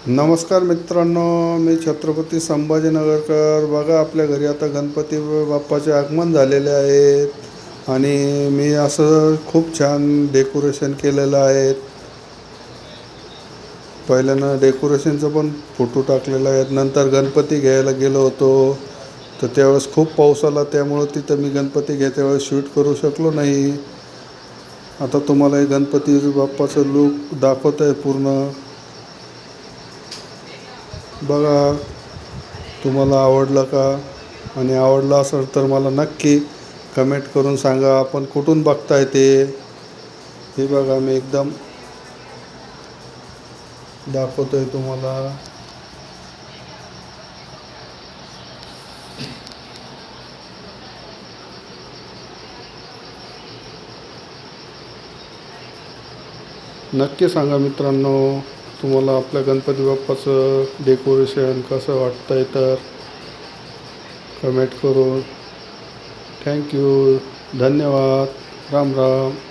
नमस्कार मित्रांनो, मी छत्रपती संभाजीनगरकर. बघा, आपल्या घरी आता गणपती बाप्पाचे आगमन झालेले आहेत आणि मी असं खूप छान डेकोरेशन केलेलं आहे. पहिल्यानं डेकोरेशनचं पण फोटो टाकलेला आहे. नंतर गणपती घ्यायला गेलो होतो, तर त्यावेळेस खूप पाऊस आला, त्यामुळं तिथं मी गणपती घ्यायच्या वेळेस शूट करू शकलो नाही. आता तुम्हाला हे गणपती बाप्पाचं लूक दाखवत आहे पूर्ण. बघा, तुम्हाला आवडलं का? आणि आवडलं असेल तर मला नक्की कमेंट करून सांगा, आपण कुठून बघताय ते. हे बघा, मी एकदम दाखवतोय तुम्हाला. नक्की सांगा मित्रांनो, तुम्हाला आपल्या गणपती बाप्पाचं डेकोरेशन कसं वाटतंय, तर कमेंट करून. थँक्यू. धन्यवाद. राम राम.